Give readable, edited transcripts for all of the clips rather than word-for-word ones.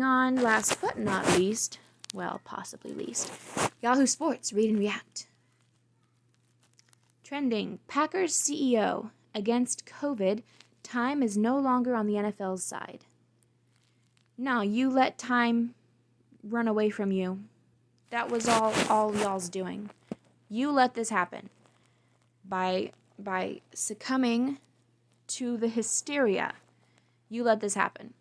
On last but not least, well, possibly least, Yahoo Sports, Read and React. Trending, Packers CEO, against COVID, time is no longer on the NFL's side. No, you let time run away from you. That was all y'all's doing. You let this happen by succumbing to the hysteria. You let this happen.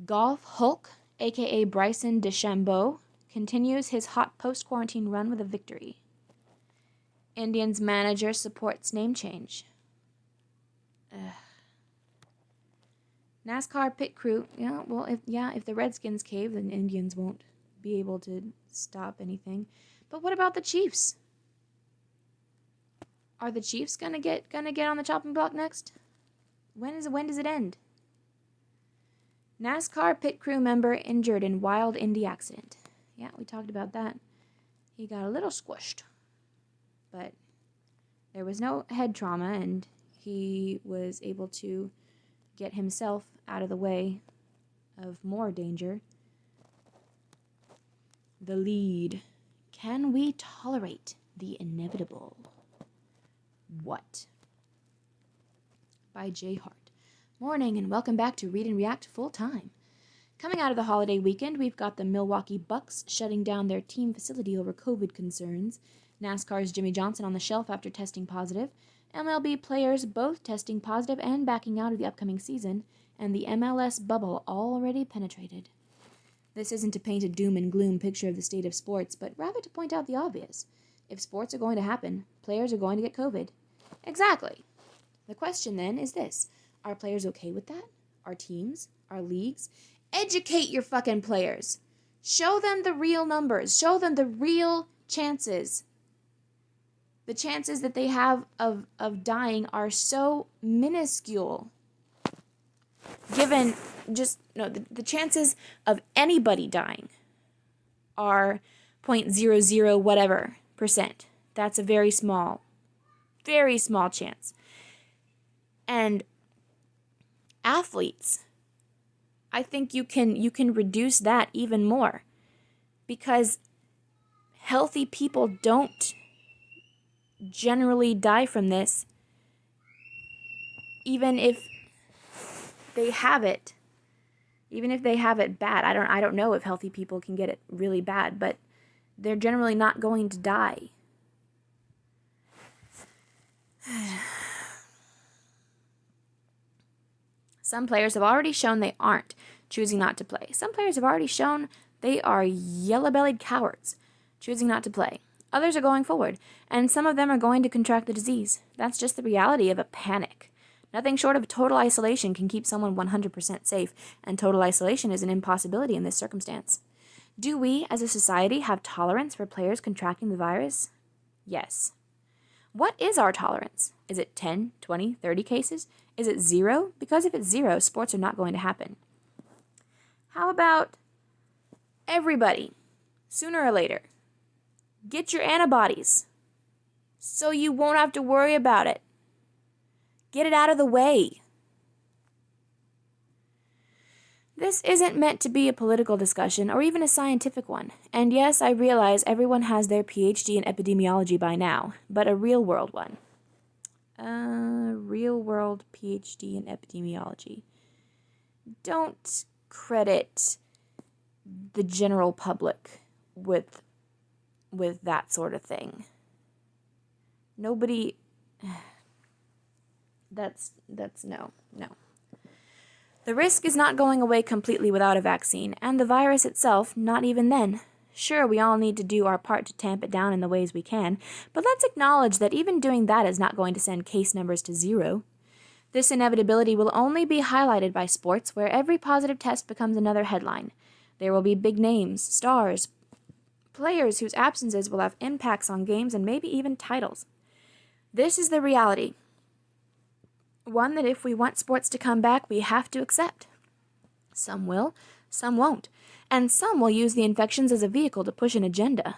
Golf Hulk, aka Bryson DeChambeau, continues his hot post-quarantine run with a victory. Indians manager supports name change. NASCAR pit crew, if the Redskins cave, then Indians won't be able to stop anything. But what about the Chiefs? Are the Chiefs gonna get on the chopping block next? When does it end? NASCAR pit crew member injured in wild Indy accident. Yeah, we talked about that. He got a little squished, but there was no head trauma, and he was able to get himself out of the way of more danger. The lead. Can we tolerate the inevitable? What? By J. Hart. Morning and welcome back to Read and React Full Time. Coming out of the holiday weekend, we've got the Milwaukee Bucks shutting down their team facility over COVID concerns, NASCAR's Jimmy Johnson on the shelf after testing positive, MLB players both testing positive and backing out of the upcoming season, and the MLS bubble already penetrated. This isn't to paint a doom and gloom picture of the state of sports, but rather to point out the obvious. If sports are going to happen, players are going to get COVID. Exactly. The question then is this. Are players okay with that? Are teams? Are leagues? Educate your fucking players. Show them the real numbers. Show them the real chances. The chances that they have of dying are so minuscule. Given the chances of anybody dying are 0.00 whatever percent. That's a very small chance. And athletes, I think you can reduce that even more, because healthy people don't generally die from this, even if they have it bad. I don't know if healthy people can get it really bad, but they're generally not going to die. Some players have already shown they aren't, choosing not to play. Some players have already shown they are yellow-bellied cowards, choosing not to play. Others are going forward, and some of them are going to contract the disease. That's just the reality of a panic. Nothing short of total isolation can keep someone 100% safe, and total isolation is an impossibility in this circumstance. Do we, as a society, have tolerance for players contracting the virus? Yes. What is our tolerance? Is it 10, 20, 30 cases? Is it 0? Because if it's 0, sports are not going to happen. How about everybody, sooner or later, get your antibodies so you won't have to worry about it. Get it out of the way. This isn't meant to be a political discussion or even a scientific one. And yes, I realize everyone has their PhD in epidemiology by now, but a real-world one. Real-world PhD in epidemiology. Don't credit the general public with that sort of thing. Nobody... That's no. The risk is not going away completely without a vaccine, and the virus itself, not even then. Sure, we all need to do our part to tamp it down in the ways we can, but let's acknowledge that even doing that is not going to send case numbers to 0. This inevitability will only be highlighted by sports, where every positive test becomes another headline. There will be big names, stars, players whose absences will have impacts on games and maybe even titles. This is the reality. One that if we want sports to come back, we have to accept. Some will, some won't, and some will use the infections as a vehicle to push an agenda.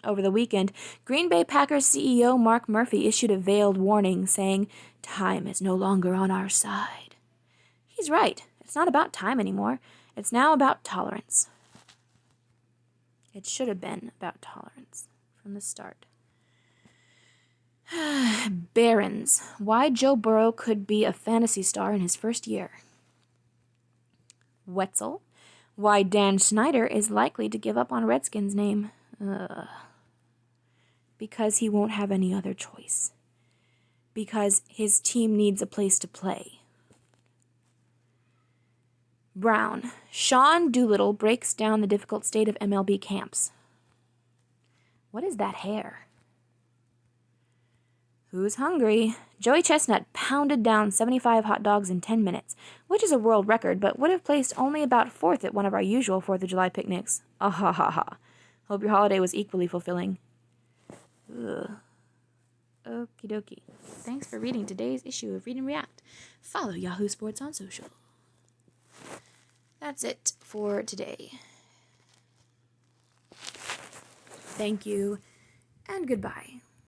Over the weekend, Green Bay Packers CEO Mark Murphy issued a veiled warning saying, "Time is no longer on our side." He's right. It's not about time anymore. It's now about tolerance. It should have been about tolerance from the start. Barons. Why Joe Burrow could be a fantasy star in his first year. Wetzel. Why Dan Snyder is likely to give up on Redskins' name. Because he won't have any other choice. Because his team needs a place to play. Brown. Sean Doolittle breaks down the difficult state of MLB camps. What is that hair? Who's hungry? Joey Chestnut pounded down 75 hot dogs in 10 minutes, which is a world record, but would have placed only about 4th at one of our usual 4th of July picnics. Ah ha ha ha. Hope your holiday was equally fulfilling. Ugh. Okie dokie. Thanks for reading today's issue of Read and React. Follow Yahoo Sports on social. That's it for today. Thank you, and goodbye.